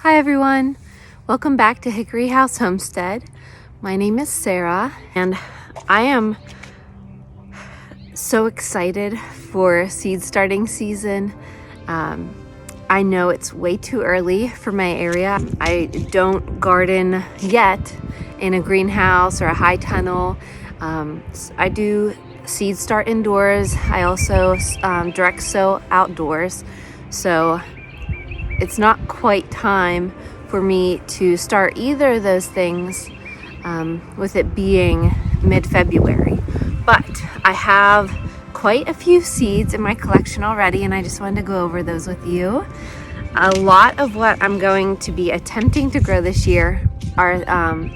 Hi everyone, welcome back to Hickory House Homestead. My name is Sarah and I am so excited for seed starting season. I know it's way too early for my area. I don't garden yet in a greenhouse or a high tunnel. I do seed start indoors. I also direct sow outdoors. So it's not quite time for me to start either of those things with it being mid-February. But I have quite a few seeds in my collection already, and I just wanted to go over those with you. A lot of what I'm going to be attempting to grow this year are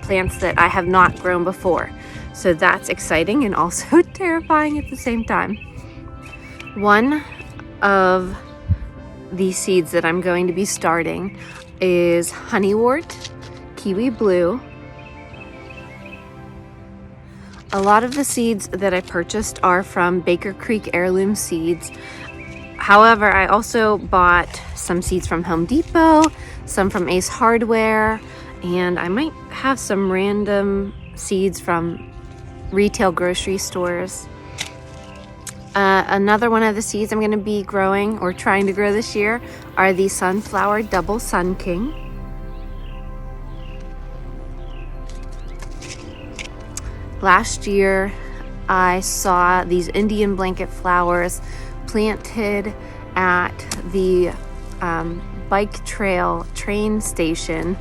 plants that I have not grown before. So that's exciting and also terrifying at the same time. One of the seeds that I'm going to be starting is honeywort, kiwi blue. A lot of the seeds that I purchased are from Baker Creek Heirloom Seeds. However, I also bought some seeds from Home Depot, some from Ace Hardware, and I might have some random seeds from retail grocery stores. Another one of the seeds I'm going to be growing or trying to grow this year are the Sunflower Double Sun King. Last year, I saw these Indian blanket flowers planted at the bike trail train station,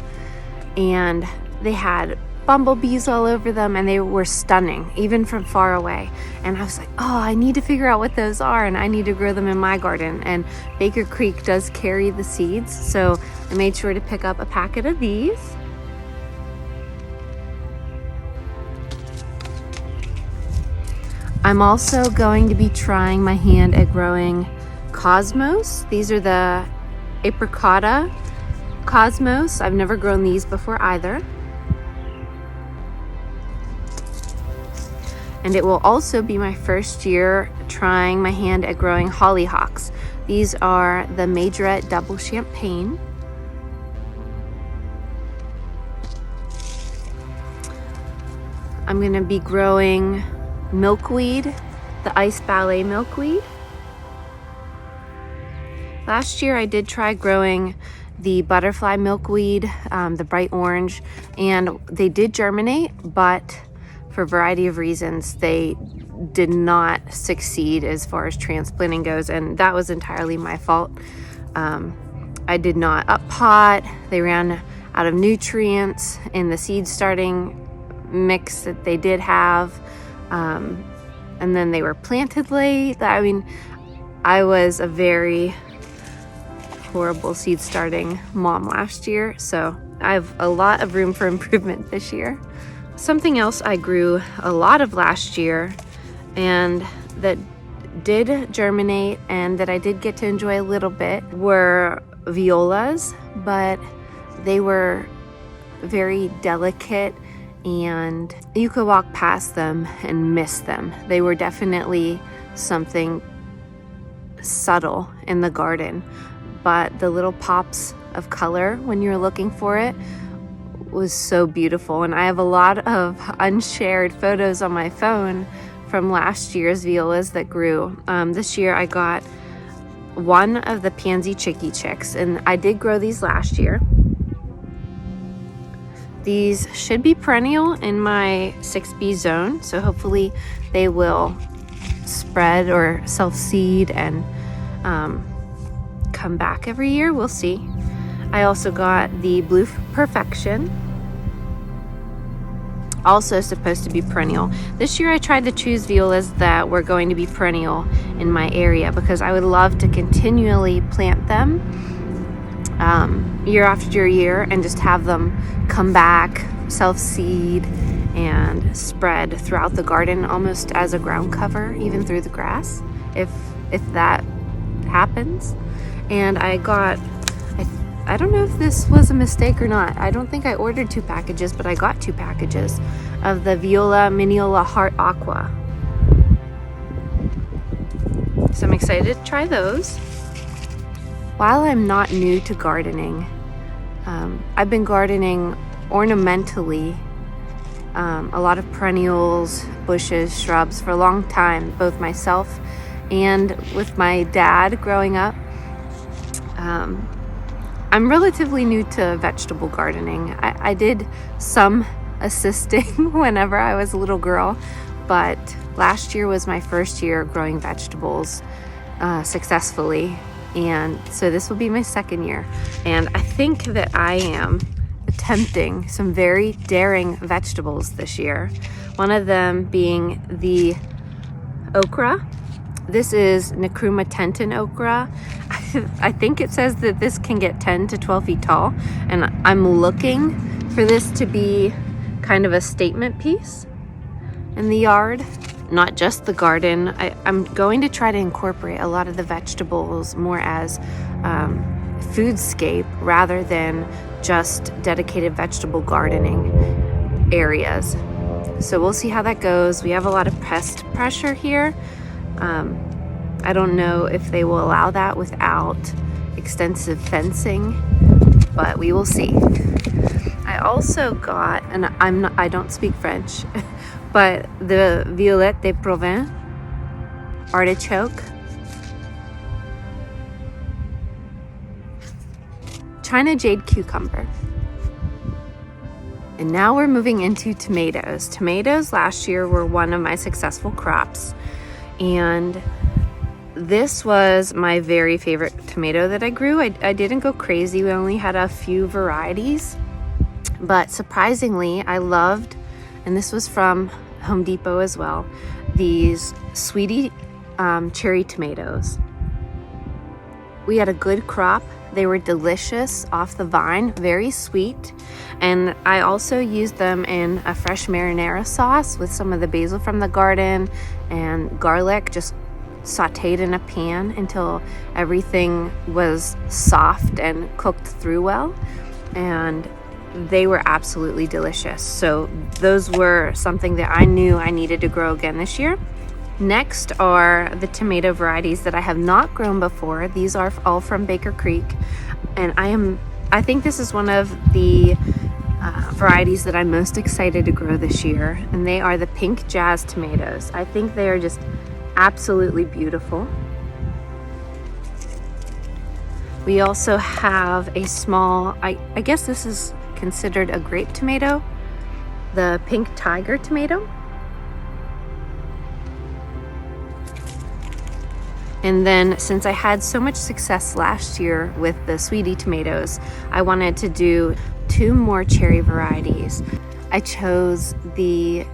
and they had bumblebees all over them, and they were stunning even from far away. And I was like, oh, I need to figure out what those are, and I need to grow them in my garden. And Baker Creek does carry the seeds, so I made sure to pick up a packet of these. I'm also going to be trying my hand at growing cosmos. These are the apricota cosmos. I've never grown these before either. And it will also be my first year trying my hand at growing hollyhocks. These are the Majorette Double Champagne. I'm going to be growing milkweed, the Ice Ballet milkweed. Last year I did try growing the butterfly milkweed, the bright orange, and they did germinate, but for a variety of reasons, they did not succeed as far as transplanting goes, and that was entirely my fault. I did not up pot. They ran out of nutrients in the seed starting mix that they did have, and then they were planted late. I mean, I was a very horrible seed starting mom last year, so I have a lot of room for improvement this year. Something else I grew a lot of last year and that did germinate and that I did get to enjoy a little bit were violas, but they were very delicate and you could walk past them and miss them. They were definitely something subtle in the garden, but the little pops of color when you're looking for it was so beautiful. And I have a lot of unshared photos on my phone from last year's violas that grew. This year I got one of the pansy chicky chicks, and I did grow these last year. These should be perennial in my 6B zone, so hopefully they will spread or self-seed and come back every year. We'll see. I also got the Blue Perfection, also supposed to be perennial. This year I tried to choose violas that were going to be perennial in my area because I would love to continually plant them year after year and just have them come back, self-seed, and spread throughout the garden almost as a ground cover, even through the grass, if that happens. And I got, I don't know if this was a mistake or not. I don't think I ordered 2 packages, but I got 2 packages of the Viola Mineola Heart Aqua. So I'm excited to try those. While I'm not new to gardening, I've been gardening ornamentally, a lot of perennials, bushes, shrubs for a long time, both myself and with my dad growing up. I'm relatively new to vegetable gardening. I did some assisting whenever I was a little girl, but last year was my first year growing vegetables successfully, and so this will be my second year. And I think that I am attempting some very daring vegetables this year. One of them being the okra. This is Nkrumah tenton okra. I think it says that this can get 10 to 12 feet tall, and I'm looking for this to be kind of a statement piece in the yard, not just the garden. I'm going to try to incorporate a lot of the vegetables more as foodscape rather than just dedicated vegetable gardening areas. So we'll see how that goes. We have a lot of pest pressure here. I don't know if they will allow that without extensive fencing, but we will see. I also got, and I don't speak French, but the Violette de Provence artichoke, China jade cucumber. And now we're moving into tomatoes. Tomatoes last year were one of my successful crops, and this was my very favorite tomato that I grew. I didn't go crazy. We only had a few varieties, but surprisingly, I loved, and this was from Home Depot as well, these Sweetie cherry tomatoes. We had a good crop. They were delicious off the vine, very sweet. And I also used them in a fresh marinara sauce with some of the basil from the garden and garlic, just sauteed in a pan until everything was soft and cooked through well. And they were absolutely delicious. So those were something that I knew I needed to grow again this year. Next are the tomato varieties that I have not grown before. These are all from Baker Creek, and I think this is one of the varieties that I'm most excited to grow this year, and they are the pink jazz tomatoes. I think they are just absolutely beautiful. We also have a small, I guess this is considered a grape tomato, the pink tiger tomato. And then since I had so much success last year with the Sweetie tomatoes, I wanted to do 2 more cherry varieties. I chose the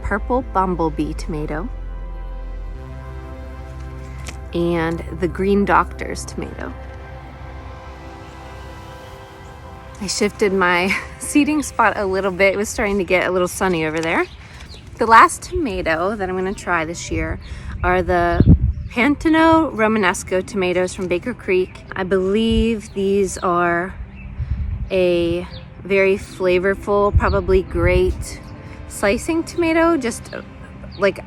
purple bumblebee tomato and the green doctor's tomato. I shifted my seating spot a little bit. It was starting to get a little sunny over there. The last tomato that I'm going to try this year are the Pantano Romanesco tomatoes from Baker Creek. I believe these are a very flavorful, probably great slicing tomato, just like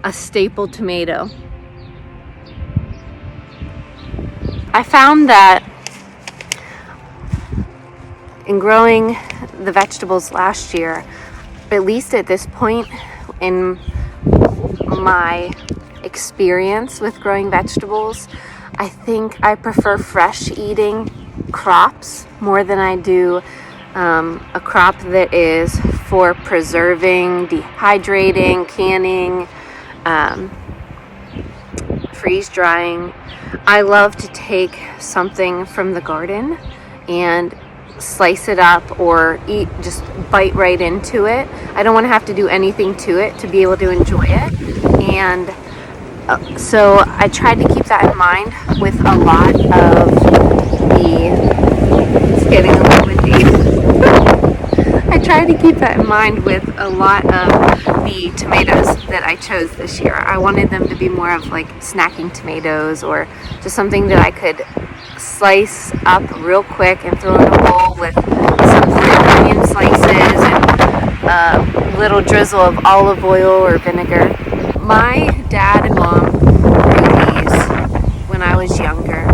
a staple tomato. I found that in growing the vegetables last year, at least at this point in my experience with growing vegetables, I think I prefer fresh eating crops more than I do a crop that is for preserving, dehydrating, canning, freeze drying. I love to take something from the garden and slice it up or eat, just bite right into it. I don't want to have to do anything to it to be able to enjoy it. And so I tried to keep that in mind with a lot of it's getting a little windy. I tried to keep that in mind with a lot of the tomatoes that I chose this year. I wanted them to be more of like snacking tomatoes, or just something that I could slice up real quick and throw in a bowl with some onion slices and a little drizzle of olive oil or vinegar. My dad and mom grew these when I was younger,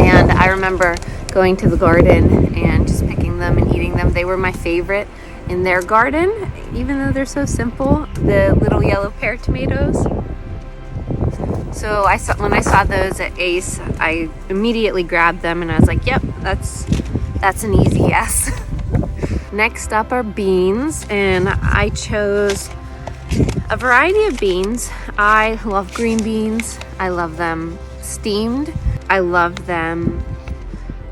and I remember going to the garden and just picking them and eating them. They were my favorite in their garden, even though they're so simple, the little yellow pear tomatoes. So when I saw those at Ace, I immediately grabbed them and I was like, yep, that's an easy yes. Next up are beans, and I chose a variety of beans. I love green beans. I love them steamed. I love them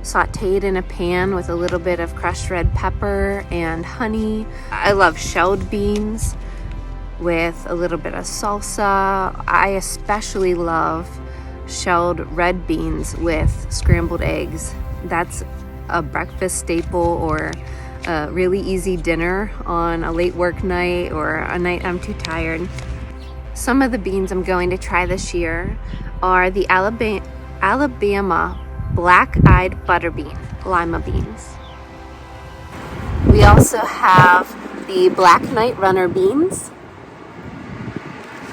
sauteed in a pan with a little bit of crushed red pepper and honey. I love shelled beans with a little bit of salsa. I especially love shelled red beans with scrambled eggs. That's a breakfast staple or a really easy dinner on a late work night or a night I'm too tired. Some of the beans I'm going to try this year are the Alabama black-eyed butterbean, lima beans. We also have the black night runner beans.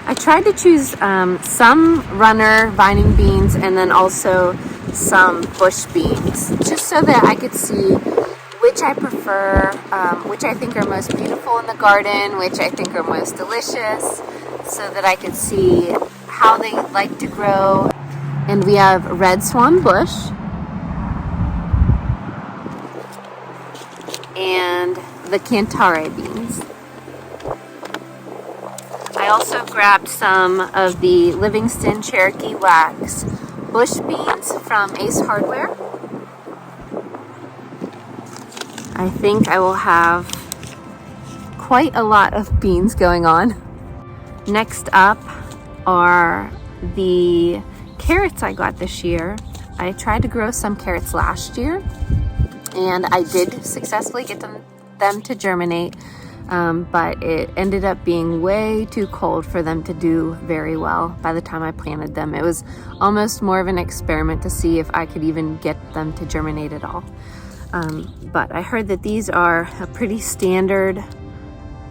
I tried to choose some runner vining beans and then also some bush beans, just so that I could see which I prefer, which I think are most beautiful in the garden, which I think are most delicious, so that I could see how they like to grow. And we have red swan bush and the Cantare beans. I also grabbed some of the Livingston Cherokee Wax bush beans from Ace Hardware. I think I will have quite a lot of beans going on. Next up are the carrots I got this year. I tried to grow some carrots last year and I did successfully get them to germinate, but it ended up being way too cold for them to do very well by the time I planted them. It was almost more of an experiment to see if I could even get them to germinate at all. But I heard that these are a pretty standard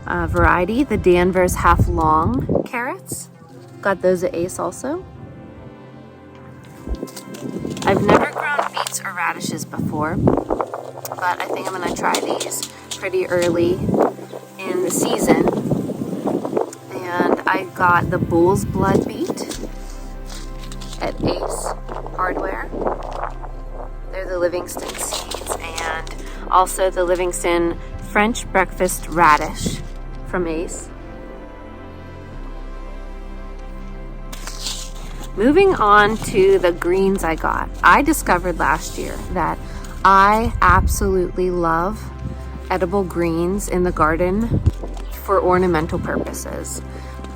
variety, the Danvers half long carrots. Got those at Ace also. I've never grown beets or radishes before, but I think I'm going to try these pretty early in the season. And I got the bull's blood beet at Ace Hardware. They're the Livingston seeds, and also the Livingston French breakfast radish from Ace. Moving on to the greens I got. I discovered last year that I absolutely love edible greens in the garden for ornamental purposes.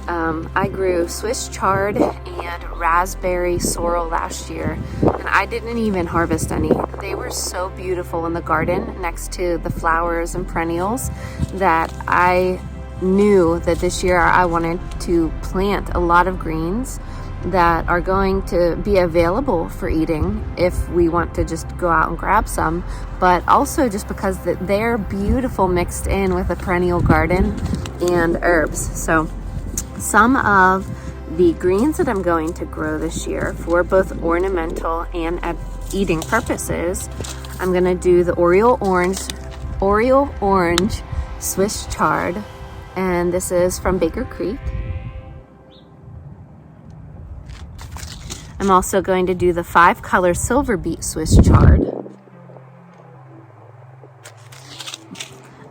I grew Swiss chard and raspberry sorrel last year, and I didn't even harvest any. They were so beautiful in the garden next to the flowers and perennials that I knew that this year I wanted to plant a lot of greens that are going to be available for eating if we want to just go out and grab some, but also just because they're beautiful mixed in with a perennial garden and herbs. So some of the greens that I'm going to grow this year for both ornamental and eating purposes, I'm going to do the Oriole Orange Swiss chard, and this is from Baker Creek. I'm also going to do the 5-color silver beet Swiss chard.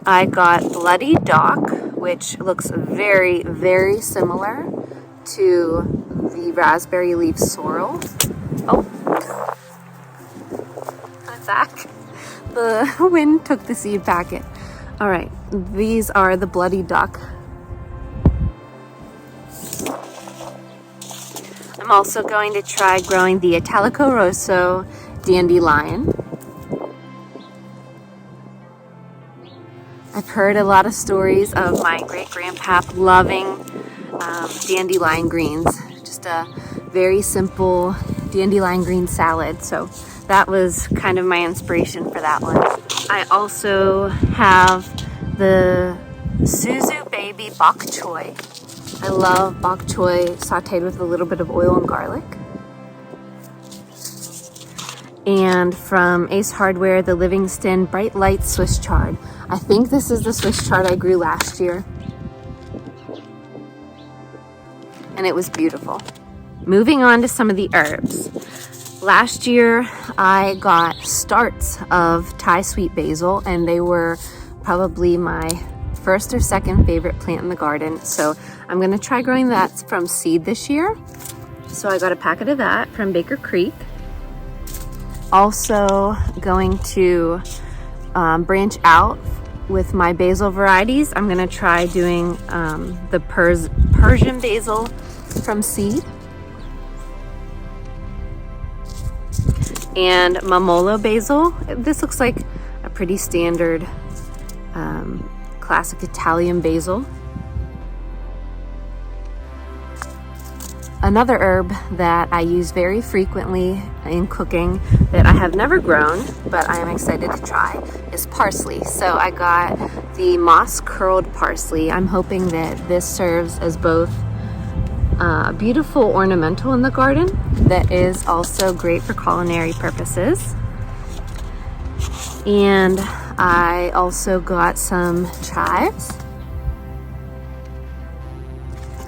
I got Bloody Dock, which looks very, very similar to the raspberry leaf sorrel. Oh, that's back. The wind took the seed packet. All right, these are the Bloody Duck. I'm also going to try growing the Italico Rosso dandelion. I've heard a lot of stories of my great-grandpap loving dandelion greens. Just a very simple dandelion green salad. So that was kind of my inspiration for that one. I also have the Suzu Baby Bok Choy. I love bok choy sauteed with a little bit of oil and garlic. And from Ace Hardware, the Livingston Bright Light Swiss Chard. I think this is the Swiss chard I grew last year. And it was beautiful. Moving on to some of the herbs. Last year, I got starts of Thai sweet basil, and they were probably my first or second favorite plant in the garden. So I'm gonna try growing that from seed this year. So I got a packet of that from Baker Creek. Also going to branch out with my basil varieties. I'm gonna try doing the Persian basil from seed. And Mamolo basil. This looks like a pretty standard classic Italian basil. Another herb that I use very frequently in cooking that I have never grown, but I am excited to try, is parsley. So I got the moss curled parsley. I'm hoping that this serves as both beautiful ornamental in the garden that is also great for culinary purposes. And I also got some chives.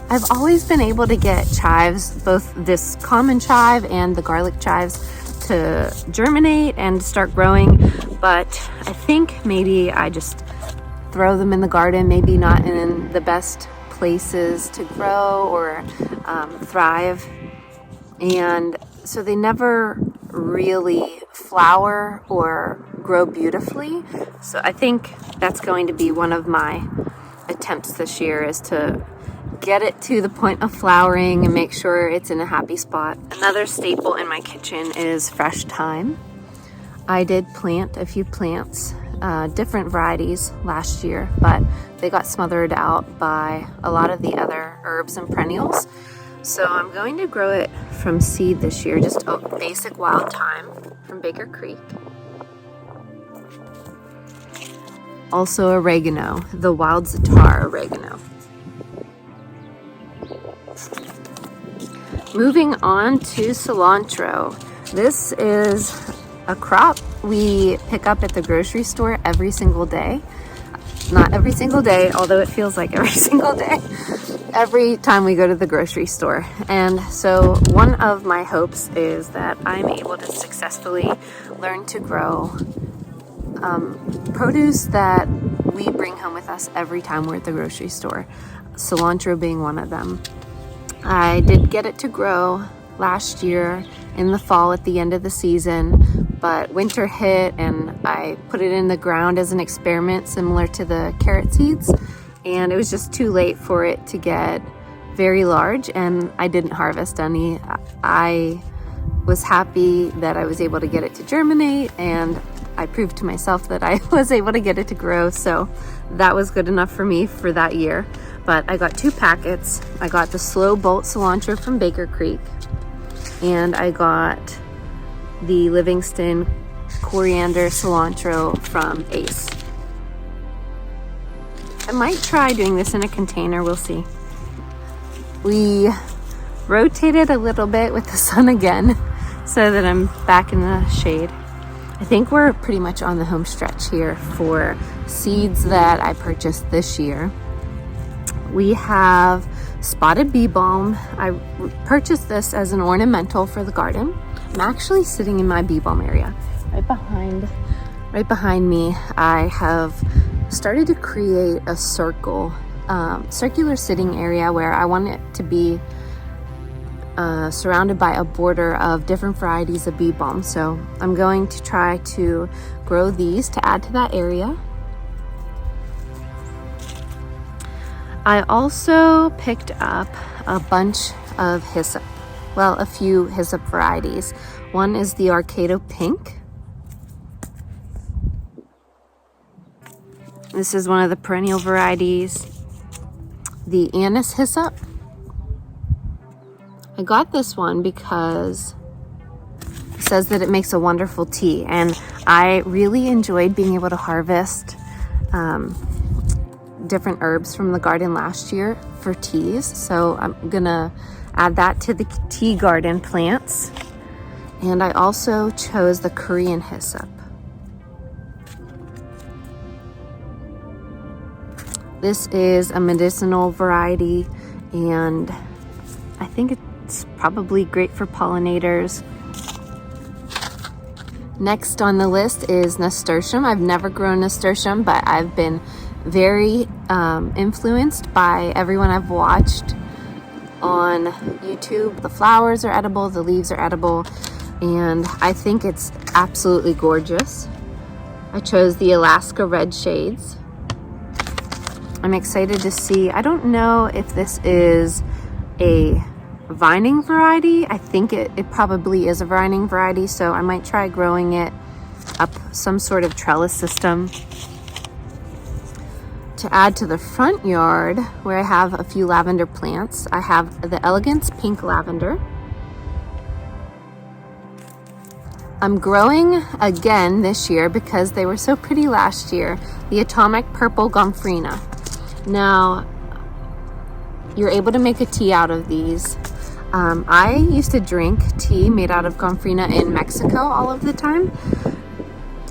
I've always been able to get chives, both this common chive and the garlic chives, to germinate and start growing, but I think maybe I just throw them in the garden, maybe not in the best places to grow or thrive, and so they never really flower or grow beautifully. So I think that's going to be one of my attempts this year, is to get it to the point of flowering and make sure it's in a happy spot. Another staple in my kitchen is fresh thyme. I did plant a few plants, different varieties last year, but they got smothered out by a lot of the other herbs and perennials. So I'm going to grow it from seed this year, just a basic wild thyme from Baker Creek. Also oregano, the wild Zatar oregano. Moving on to cilantro. This is a crop we pick up at the grocery store every single day. Not every single day, although it feels like every single day, every time we go to the grocery store. And so one of my hopes is that I'm able to successfully learn to grow produce that we bring home with us every time we're at the grocery store, cilantro being one of them. I did get it to grow last year in the fall at the end of the season, but winter hit and I put it in the ground as an experiment similar to the carrot seeds, and it was just too late for it to get very large and I didn't harvest any. I was happy that I was able to get it to germinate, and I proved to myself that I was able to get it to grow, so that was good enough for me for that year. But I got 2 packets. I got the Slow Bolt cilantro from Baker Creek, and I got the Livingston coriander cilantro from Ace. I might try doing this in a container, we'll see. We rotated a little bit with the sun again so that I'm back in the shade. I think we're pretty much on the home stretch here for seeds that I purchased this year. We have spotted bee balm. I purchased this as an ornamental for the garden. I'm actually sitting in my bee balm area. Right behind me, I have started to create a circular sitting area where I want it to be surrounded by a border of different varieties of bee balm. So I'm going to try to grow these to add to that area. I also picked up a bunch of hyssop. Well, a few hyssop varieties. One is the Arcado Pink. This is one of the perennial varieties. The Anise hyssop. I got this one because it says that it makes a wonderful tea, and I really enjoyed being able to harvest different herbs from the garden last year for teas, so I'm gonna add that to the tea garden plants. And I also chose the Korean hyssop. This is a medicinal variety, and I think it's probably great for pollinators. Next on the list is nasturtium. I've never grown nasturtium, but I've been very influenced by everyone I've watched on YouTube. The flowers are edible, the leaves are edible, and I think it's absolutely gorgeous. I chose the Alaska Red shades. I'm excited to see. I don't know if this is a vining variety. I think it probably is a vining variety, so I might try growing it up some sort of trellis system. To add to the front yard, where I have a few lavender plants, I have the Elegance Pink Lavender. I'm growing again this year because they were so pretty last year, the Atomic Purple Gomphrena. Now, you're able to make a tea out of these. I used to drink tea made out of Gomphrena in Mexico all of the time.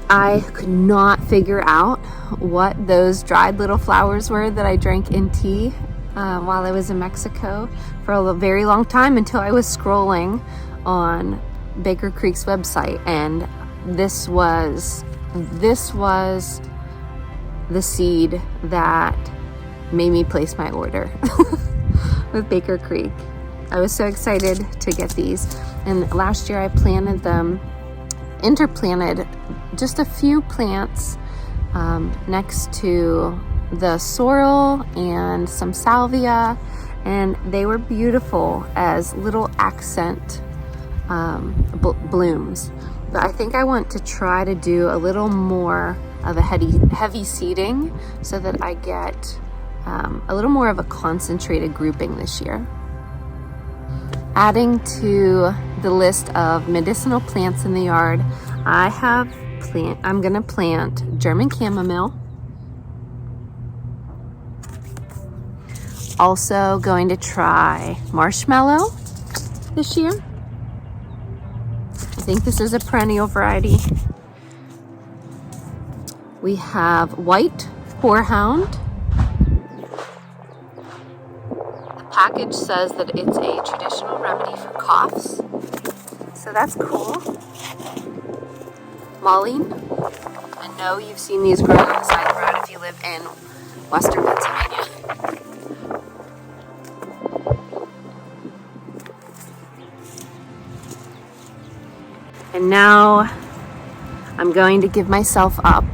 I could not figure out what those dried little flowers were that I drank in tea while I was in Mexico for a very long time, until I was scrolling on Baker Creek's website, and this was the seed that made me place my order with Baker Creek. I was so excited to get these, and last year I planted them, interplanted just a few plants next to the sorrel and some salvia, and they were beautiful as little accent blooms. But I think I want to try to do a little more of a heavy seeding so that I get a little more of a concentrated grouping this year. Adding to the list of medicinal plants in the yard, I'm gonna plant German chamomile. Also going to try marshmallow this year. I think this is a perennial variety. We have white horehound. The package says that it's a traditional remedy for coughs, so that's cool. Mullein. I know you've seen these growing on the side of the road if you live in Western Pennsylvania. And now I'm going to give myself up.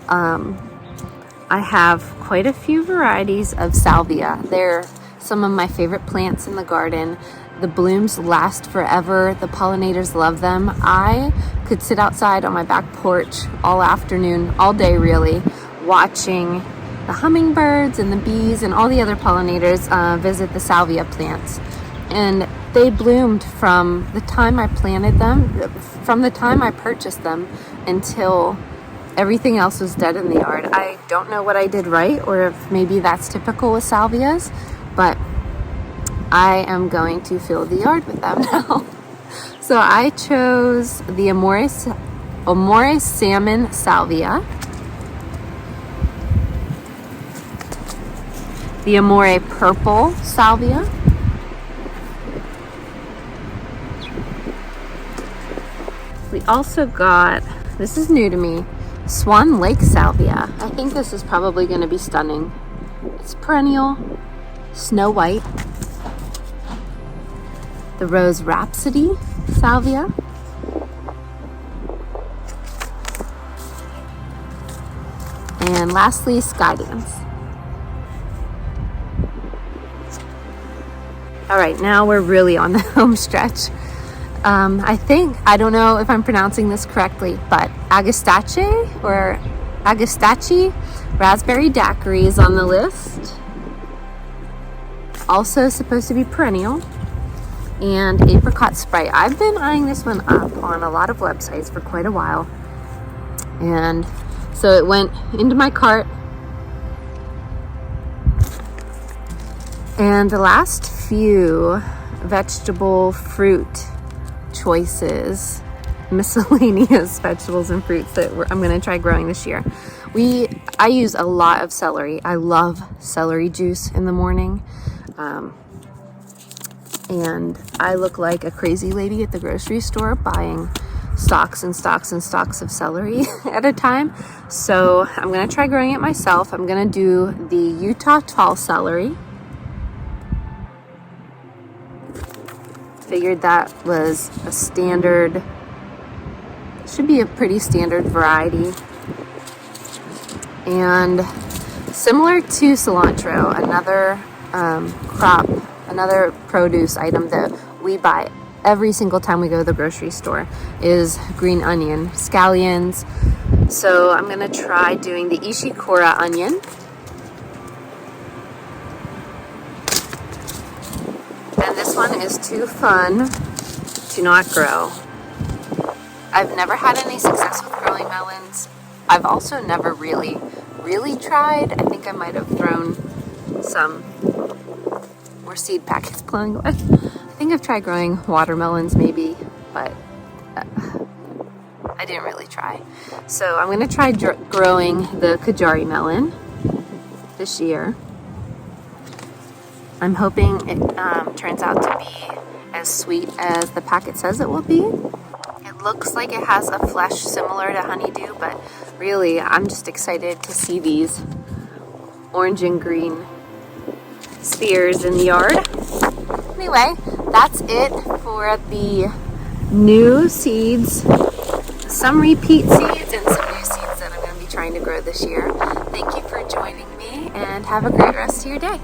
I have quite a few varieties of salvia. They're some of my favorite plants in the garden. The blooms last forever. The pollinators love them. I could sit outside on my back porch all afternoon, all day really, watching the hummingbirds and the bees and all the other pollinators visit the salvia plants. And they bloomed from the time I planted them, from the time I purchased them until everything else was dead in the yard. I don't know what I did right, or if maybe that's typical with salvias, but I am going to fill the yard with them now. So I chose the Amore Salmon Salvia, the Amore Purple Salvia, we also got, this is new to me, Swan Lake Salvia. I think this is probably going to be stunning. It's perennial, snow white. The Rose Rhapsody Salvia. And lastly, Skydance. All right, now we're really on the home stretch. I don't know if I'm pronouncing this correctly, but Agastache or Agastache Raspberry Daiquiri is on the list. Also supposed to be perennial. And Apricot Sprite. I've been eyeing this one up on a lot of websites for quite a while. And so it went into my cart. And the last few vegetable fruit choices, miscellaneous vegetables and fruits that I'm going to try growing this year. I use a lot of celery. I love celery juice in the morning. And I look like a crazy lady at the grocery store buying stalks and stalks and stalks of celery at a time. So I'm going to try growing it myself. I'm going to do the Utah tall celery. Figured that was a standard, should be a pretty standard variety. And similar to cilantro, another another produce item that we buy every single time we go to the grocery store is green onion, scallions. So I'm gonna try doing the Ishikura onion. And this one is too fun to not grow. I've never had any success with growing melons. I've also never really tried. I think I might have thrown some more seed packets blowing away. I think I've tried growing watermelons maybe, but I didn't really try. So I'm going to try growing the Kajari melon this year. I'm hoping it turns out to be as sweet as the packet says it will be. It looks like it has a flesh similar to honeydew, but really I'm just excited to see these orange and green spheres in the yard. Anyway, that's it for the new seeds, some repeat seeds and some new seeds that I'm going to be trying to grow this year. Thank you for joining me and have a great rest of your day.